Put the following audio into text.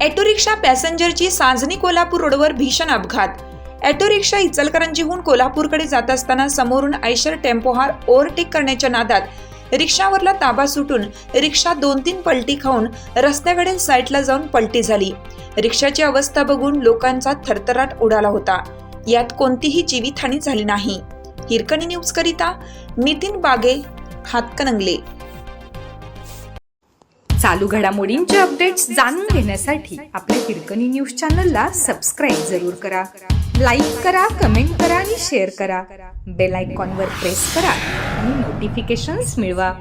Auto rickshaw पॅसेंजरची सांजणी Kolhapur रोडवर भीषण अपघात. ऑटो रिक्षा इचलकरंजीहून कोल्हापूरकडे जात असताना समोरून आयशर टेम्पो हा ओव्हरटेक करण्याच्या नादात रिक्षावरला ताबा सुटून रिक्षा 2-3 पलटी खाऊन रस्त्याकडे साईडला जाऊन पलटी झाली. रिक्षाची अवस्था बघून लोकांचा थरथराट उडाला होता. यात कोणतीही जीवितहानी झाली नाही. हिरकणी न्यूज करिता नितीन बागे, हातकणंगले. चालू घडामोडींचे अपडेट्स जाणून घेण्यासाठी आपल्या हिरकणी न्यूज चॅनलला सबस्क्राईब जरूर करा. लाईक करा, कमेंट करा आणि शेअर करा. बेल आयकॉनवर प्रेस करा आणि नोटिफिकेशन्स मिळवा.